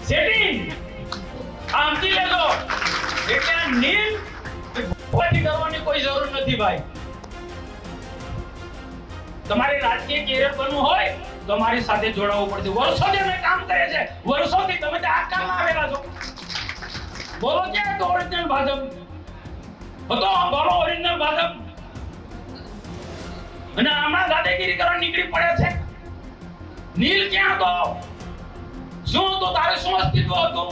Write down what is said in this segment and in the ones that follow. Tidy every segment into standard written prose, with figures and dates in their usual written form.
Setting આમથી લેજો એટલે આ નીલ ભૂખવાથી કરવાની કોઈ જરૂર નથી ભાઈ. તમારે રાજકીય કેરિયર બનવું હોય તો મારી સાથે જોડાવવું પડશે. વર્ષોથી અમે કામ કરે છે, વર્ષોથી તમે તે આ કામમાં આવેલા છો. બોલો ક્યાં તો ઓરિજિનલ ભાજપ હતો, બોલો ઓરિજિનલ ભાજપ. અને હમણાં દાદાગીરી કરવા નીકળી પડે છે. નીલ ક્યાં હતો? શું હતું? તારે શું અસ્તિત્વ હતું?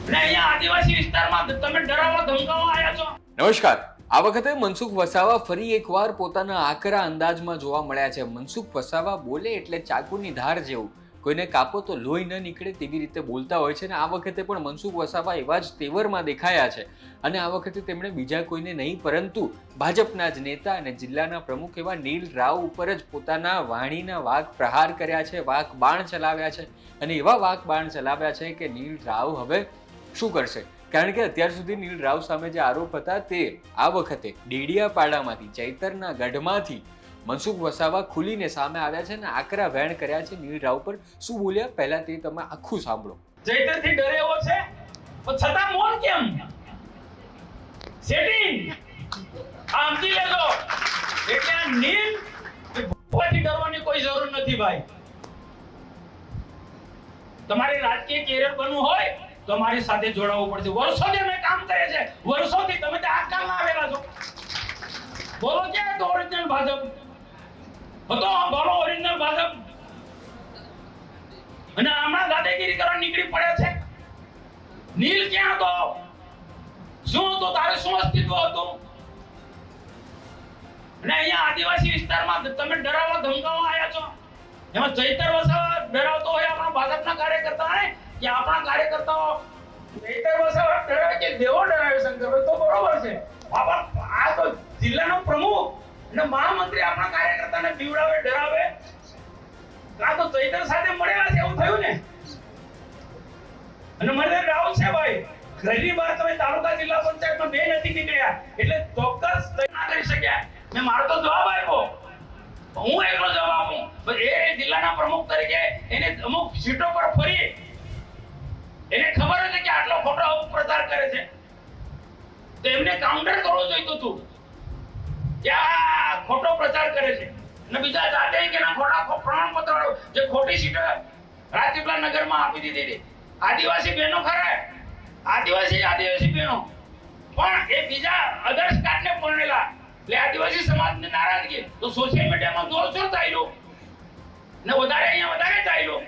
અને અહીંયા આદિવાસી વિસ્તારમાં તમે ડરાવવા ધમકાવવા આવ્યા છો. નમસ્કાર. આ વખતે મનસુખ વસાવા ફરી એકવાર પોતાના આકરા અંદાજમાં જોવા મળ્યા છે. મનસુખ વસાવા બોલે એટલે ચાકુની ધાર જેવું, કોઈને કાપો તો લોહી ન નીકળે તેવી રીતે બોલતા હોય છે. અને આ વખતે પણ મનસુખ વસાવા એવા જ તેવરમાં દેખાયા છે. અને આ વખતે તેમણે બીજા કોઈને નહીં પરંતુ ભાજપના જ નેતા અને જિલ્લાના પ્રમુખ એવા નીલ રાવ ઉપર જ પોતાના વાણીના વાક પ્રહાર કર્યા છે, વાક બાણ ચલાવ્યા છે. અને એવા વાક બાણ ચલાવ્યા છે કે નીલ રાવ હવે શું કરશે? કારણ કે અત્યાર સુધી નીલ રાવ સામે જે આરોપ હતા તે આ વખતે ડેડિયાપાડામાંથી, ચૈતરના ગઢમાંથી મનસુખ વસાવા ખુલીને સામે આવ્યા છે અને આકરા વેણ કર્યા છે નીલ રાવ પર. શું બોલ્યા પહેલા તે તમે આખું સાંભળો. ચૈતરથી ડરે એવો છે પણ છતાં મૌન કેમ? સેટિંગ આમથી લેજો એટલે આ નીલ ભૂખવાથી ડરવાની કોઈ જરૂર નથી ભાઈ. તમારે રાજકીય કેરિયર બનવું હોય તો મારી સાથે જોડાવવું પડશે. વર્ષોથી અમે કામ કરે છે, વર્ષોથી તમે તે આ કામમાં આવેલા છો. બોલો ક્યાં તો ઓરિજિનલ ભાજપ હતો, બોલો ઓરિજિનલ ભાજપ. અને હમણાં દાદાગીરી કરવા નીકળી પડે છે. નીલ ક્યાં હતો? શું હતું? તારે શું અસ્તિત્વ હતું? અને અહીંયા આદિવાસી વિસ્તારમાં તમે ડરાવવા ધમકાવવા આવ્યા છો. એમાં ચૈતર વસાવા ડરાવતો હોય આપણા ભાજપના કાર્યકર્તાઓને કે આપણા કાર્યકર્તાઓ ચૈતર વસાવા ડરાવે કે દેવો ડરાવે શંકરભાઈ તો બરોબર છે. આ તો જિલ્લાનો પ્રમુખ અને મહામંત્રી આપણા કાર્યકર્તાને પીવડાવે, ડરાવે. આ તો ચૈતર સાથે મળેલા છે એવું થયું ને. અને મને રાવ છે ભાઈ, ઘરની બહાર તમે તાલુકા જિલ્લા પંચાયતમાં બે નથી નીકળ્યા એટલે ચોક્કસ ના કરી શક્યા. મેં મારો તો જવાબ આપ્યો, હું એકલો જવાબ આપું. એ જિલ્લાના પ્રમુખ તરીકે એને અમુક સીટો પર ફરી એને ખબર હતી કે આટલો ખોટો અપપ્રચાર કરે છે તો એમને કાઉન્ટર કરવું જોઈતું હતું કે આ ખોટો પ્રચાર કરે છે. અને બીજા જાતે કે ના ખોટા પ્રમાણપત્રો જે ખોટી સીટો રાજપીપળા નગરમાં આપી દીધી હતી. આદિવાસી બહેનો ખરા, આદિવાસી બહેનો પણ એ બીજા અદર્શ કાસ્ટને પરણેલા એટલે આદિવાસી સમાજની નારાજગી તો સોશિયલ મીડિયામાં જોરશોર ચાલ્યું ને વધારે ચાલ્યું.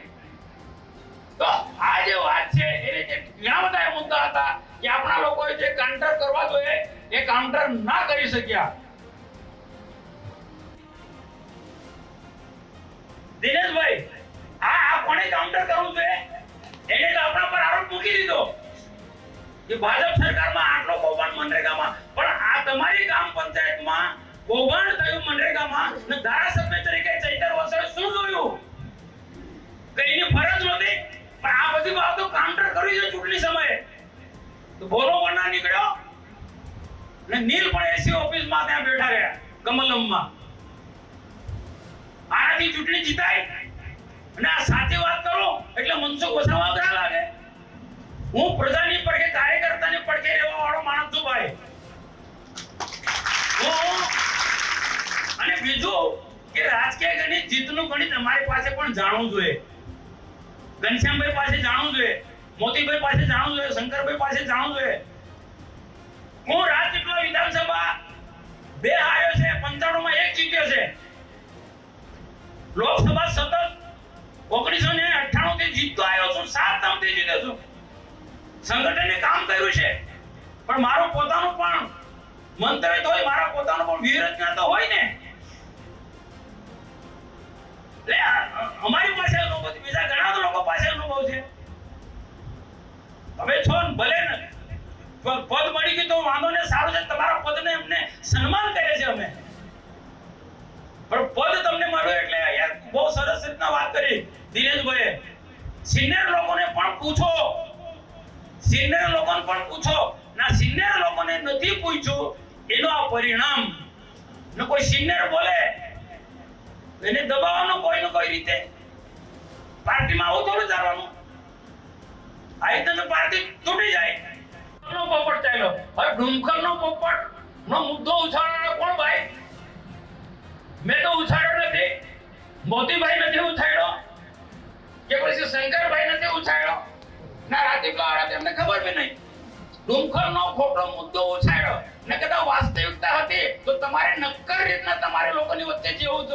તો આ જે વાત છે એને જે ઘણા બધા મુદ્દા હતા કે આપણા લોકોએ જે કાઉન્ટર કરવા જોઈએ એ કાઉન્ટર ના કરી શક્યા. દિનેશભાઈ, આ કોણે કાઉન્ટર કરવું જોઈએ? એને તો આપણા પર આરોપ મૂકી દીધો કે ભાજપ સરકારમાં આટલો કૌભાંડ મનરેગામાં. પણ આ તમારી ગ્રામ પંચાયતમાં કૌભાંડ થયું મનરેગામાં ને ધારાસભ્ય તરીકે ચૈતર વસાવે શું જોયું? કઈની ફરજ નહોતી પણ આ બધી વાતો કાઉન્ટર કરી છે ચૂંટણી સમયે. તો બોલો વરના નીકળ્યો ને નીલ પણ એસી ઓફિસમાં ત્યાં બેઠા રહ્યા કમલમમાં. આનાથી ચૂંટણી જીતાય. અને આ સાચી વાત કરું એટલે મનસુખ વસાવા અઘરા લાગે. હું પ્રજાની પડખે, કાર્યકર્તાની પડખે રહેવા વાળો માણસ છું ભાઈ. અને બીજું કે રાજકીય ગણિત, જીતનું ગણિત અમારી પાસે પણ જાણવું જોઈએ. ઘનશ્યામભાઈ પાસે જાણવું જોઈએ, મોતીભાઈ પાસે જાણવું જોઈએ, શંકરભાઈ પાસે જાણવું જોઈએ. હું રાજપીપળા વિધાનસભા 2 હાર્યો છે, 95 માં 1 જીત્યો છે. લોકસભા સતત 1998 થી જીતતો આવ્યો છું, 7 ટર્મથી જીત્યો છું. સંગઠને કામ કર્યું છે પણ મારું પોતાનું પણ મંતવ્ય તો હોય, મારા પોતાનું પણ વ્યૂહરચના તો હોય ને. એટલે અમારી પાસે અનુભવ છે, બીજા ઘણા લોકો પાસે અનુભવ છે. તમે છો ને ભલે ને પદ મળી ગયું તો વાંધો ને, સારું છે. તમારા પદને એમને સન્માન કરે છે અમે. પણ પદ તમને મળ્યું એટલે યાર બહુ સરસ રીતના વાત કરી દિનેશભાઈ. સિનિયર લોકોને પણ પૂછો, ના સિનિયર લોકોને નથી પૂછ્યું એનો આ પરિણામ. ને કોઈ સિનિયર બોલે એને દબાવવાનો કોઈ ને કોઈ રીતે. પાર્ટીમાં આવું થોડું ચાલવાનું. આ રીતે તો પાર્ટી તૂટી જાય. નો પોપટ ચાલ્યો. હવે ડુમખલનો પોપટનો મુદ્દો ઉછાળવાનો કોણ ભાઈ? મેં તો ઉછાળ્યો નથી. મોતીભાઈ નથી ઉછાળ્યો કે પછી શંકરભાઈ નથી ઉછાળ્યો ના રાતીફળા તેમને ખબર બી નહીં. ડુમખલનો ખોટો મુદ્દો ઉછાળ્યો ને કદાચ વાસ્તવિકતા હતી તો તમારે નક્કર રીતના તમારે લોકોની વચ્ચે જેવું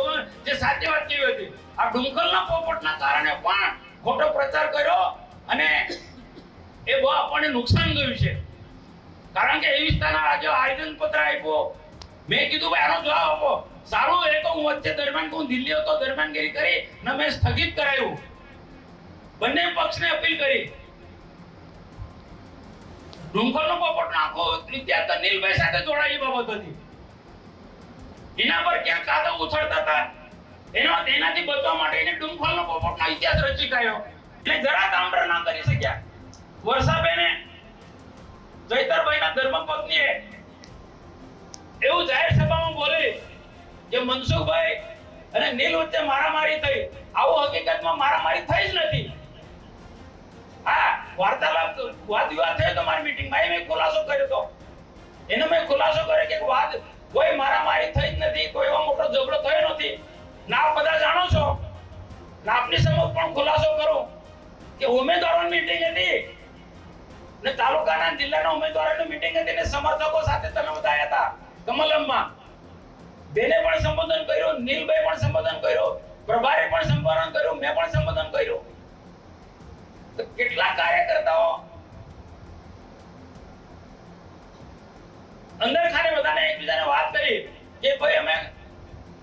જે સાચી વાત કેવી હતી. આ ડુમખલના પોપટના કારણે પણ ખોટો પ્રચાર કર્યો અને એ બહુ આપણને નુકસાન ગયું છે. કારણ કે એ વિસ્તારના રાજ્યો આયોજન પત્ર આપ્યો. મેં કીધું ભાઈ આનો જવાબ આપો. સારું એ તો હું વચ્ચે દરમિયાન હું દિલ્હી હતો દરમિયાનગીરી કરી ને મેં સ્થગિત કરાયું. બંને પક્ષને અપીલ કરી. ડુમખલનો પોપટનો આખો ઇતિહાસ તો નીલભાઈ સાથે જોડાયેલી બાબત હતી. એના પર ક્યાં કાદવ ઉછળતા હતા એનાથી બચવા માટે એને ડુમખલનો પોપટનો ઇતિહાસ રચી કાઢ્યો. એટલે જરા તાંબર ના કરી શક્યા. વર્ષાબેને જયતરભાઈના ધર્મપત્નીએ એવું જાહેર સભામાં બોલી કે મનસુખભાઈ અને નીલ વચ્ચે મારામારી થઈ. આવું હકીકતમાં મારામારી થઈ જ નથી. હા વાર્તાલાપ વાદ વિવાદ થયો તમારી મીટિંગમાં મેં ખુલાસો કર્યો તો એને મેં ખુલાસો કર્યો કે વાદ કોઈ મારામારી થઈ જ નથી. કોઈ એવો મોટો ઝઘડો થયો નથી. ના બધા જાણો છો. આપની સમક્ષ પણ ખુલાસો કરું કે ઉમેદવારોની મીટિંગ હતી ને તાલુકાના જિલ્લાના ઉમેદવારોની મીટિંગ હતી ને સમર્થકો સાથે તમે બધા આવ્યા હતા કમલમમાં. બેને પણ સંબોધન કર્યું, નીલભાઈ પણ સંબોધન કર્યું, પ્રભારી પણ સંબોધન કર્યું, મેં પણ સંબોધન કર્યું. તો કેટલા કાર્યકર્તાઓ અંદર ખાને બધાને એકબીજાને વાત કરી કે ભાઈ અમે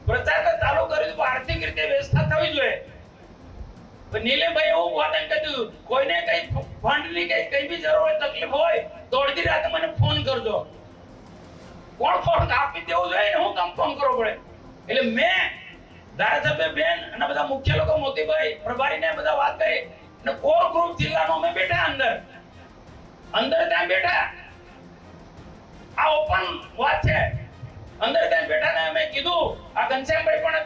પ્રચાર ચાલુ કર્યું આર્થિક રીતે વ્યવસ્થા થવી જોઈએ. નીલેભાઈ એવું વાત એમ કીધું કોઈને કઈ ફંડની કઈ બી જરૂર હોય તકલીફ હોય તો અડધી રાતે મને ફોન કરજો. કોણ ફોન આપી દેવું જોઈએ ને હું કામ ફોન કરવો પડે? એટલે મેં ધારાસભ્ય બેન અને બધા મુખ્ય લોકો મોતીભાઈ પ્રભારીને બધા વાત કરી અને કોર ગ્રુપ જિલ્લાનો અમે બેઠા અંદર ત્યાં બેઠા. આ ઓપન વાત છે. અંદર ત્યાં બેઠા ને અમે કીધું આ ઘનશ્યામભાઈ પણ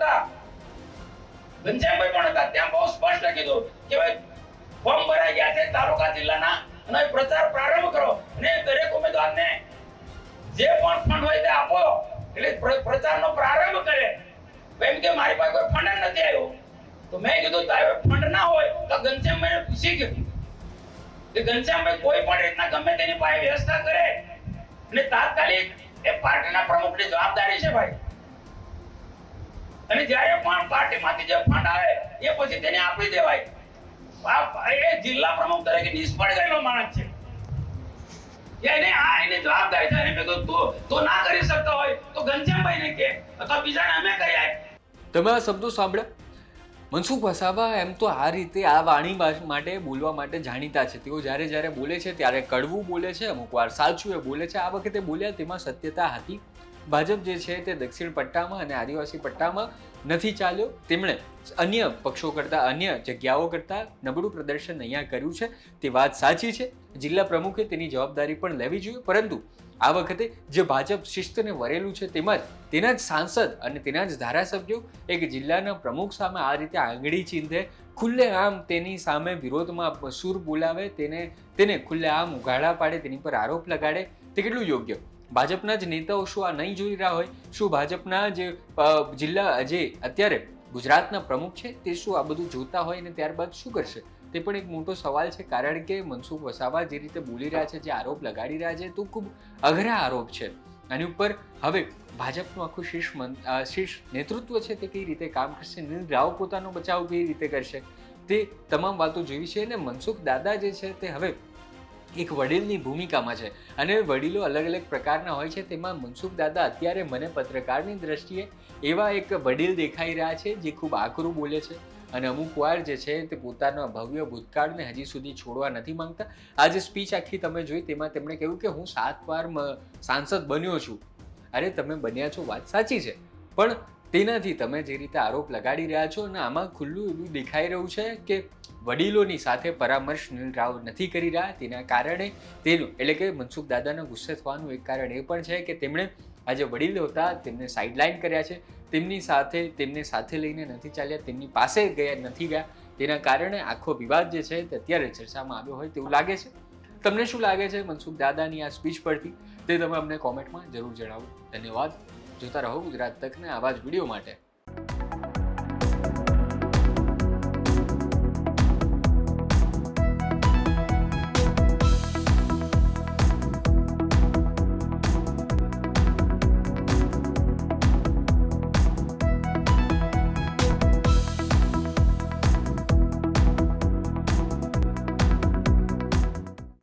હતા ત્યાં બહુ સ્પષ્ટ કીધું કે ભાઈ ફોર્મ ભરાઈ ગયા છે તાલુકા જિલ્લાના અને પ્રચાર પ્રારંભ કરો અને દરેક ઉમેદવારને જે પણ ફંડ હોય તે આપો એટલે પ્રચારનો પ્રારંભ કરે. એમ કે મારી પાસે કોઈ ફંડ નથી આવ્યું તો મેં કીધું તારે ફંડ ના હોય તો ઘનશ્યામભાઈને પૂછી કે ઘનશ્યામભાઈ કોઈ પણ રીતના ગમે તેની પાસે વ્યવસ્થા કરે અને તાત્કાલિક એ પાર્ટીના પ્રમુખની જવાબદારી છે ભાઈ. અને જ્યારે પણ પાર્ટીમાંથી જે ફંડ આવે એ પછી તેને આપી દેવાય. એ જિલ્લા પ્રમુખ તરીકે નિષ્ફળ ગયેલો માણસ છે. એને એની જવાબદારી છે. એને કીધું તું ના કરી શકતો હોય તો ઘનશ્યામભાઈને કે અથવા બીજાને અમે કહી આય. તમે આ શબ્દો સાંભળ્યા? મનસુખ વસાવા એમ તો આ રીતે આ વાણી માટે બોલવા માટે જાણીતા છે. તેઓ જ્યારે બોલે છે ત્યારે કડવું બોલે છે, અમુક વાર સાચું એ બોલે છે. આ વખતે બોલ્યા તેમાં સત્યતા હતી. ભાજપ જે છે તે દક્ષિણ પટ્ટામાં અને આદિવાસી પટ્ટામાં નથી ચાલ્યો. તેમણે અન્ય પક્ષો કરતાં અન્ય જગ્યાઓ કરતાં નબળું પ્રદર્શન અહીંયા કર્યું છે. તે વાત સાચી છે. જિલ્લા પ્રમુખે તેની જવાબદારી પણ લેવી જોઈએ. પરંતુ આ વખતે જે ભાજપ શિસ્તને વરેલું છે તેમાં તેના જ સાંસદ અને તેના જ ધારાસભ્યો એક જિલ્લાના પ્રમુખ સામે આ રીતે આંગળી ચીંધે, ખુલ્લેઆમ તેની સામે વિરોધમાં સૂર બોલાવે, તેને ખુલ્લેઆમ ઉઘાડા પાડે, તેની પર આરોપ લગાડે, તે કેટલું યોગ્ય? ભાજપના જ નેતાઓ શું આ નહીં જોઈ રહ્યા હોય? શું ભાજપના જે જિલ્લા જે અત્યારે ગુજરાતના પ્રમુખ છે તે શું આ બધું જોતા હોય ને ત્યારબાદ શું કરશે? તે પણ એક મોટો સવાલ છે. કારણ કે મનસુખ વસાવા જે રીતે બોલી રહ્યા છે, જે આરોપ લગાડી રહ્યા છે, તો ખૂબ અઘરા આરોપ છે. આની ઉપર હવે ભાજપનું આખું શીર્ષ નેતૃત્વ છે તે કઈ રીતે કામ કરશે, નીલ રાવ પોતાનો બચાવ કઈ રીતે કરશે, તે તમામ વાતો જોઈ છે. અને મનસુખ દાદા જે છે તે હવે એક વડીલની ભૂમિકામાં છે અને વડીલો અલગ અલગ પ્રકારના હોય છે. તેમાં મનસુખ દાદા અત્યારે મને પત્રકારની દ્રષ્ટિએ એવા એક વડીલ દેખાઈ રહ્યા છે જે ખૂબ આકરું બોલે છે અને અમુક વાર જે છે તે પોતાના ભવ્ય ભૂતકાળને હજી સુધી છોડવા નથી માંગતા. આ જે સ્પીચ આખી તમે જોઈ તેમાં તેમણે કહ્યું કે હું 7 વાર સાંસદ બન્યો છું. અરે તમે બન્યા છો વાત સાચી છે, પણ તેનાથી તમે જે રીતે આરોપ લગાડી રહ્યા છો અને આમાં ખુલ્લું એવું દેખાઈ રહ્યું છે કે વડીલોની સાથે પરામર્શ નીલ રાવ નથી કરી રહ્યા. તેના કારણે તેનું એટલે કે મનસુખ દાદાના ગુસ્સે થવાનું એક કારણ એ પણ છે કે તેમણે આ જે વડીલો હતા તેમને સાઇડલાઇન કર્યા છે. તેમને સાથે લઈને નથી ચાલ્યા, તેમની પાસે નથી ગયા, તેના કારણે આખો વિવાદ જે છે તે અત્યારે ચર્ચામાં આવ્યો હોય તેવું લાગે છે. તમને શું લાગે છે મનસુખ દાદાની આ સ્પીચ પરથી તે તમે અમને કોમેન્ટમાં જરૂર જણાવો. ધન્યવાદ. જોતા રહો ગુજરાત તકને આવા જ વિડીયો માટે.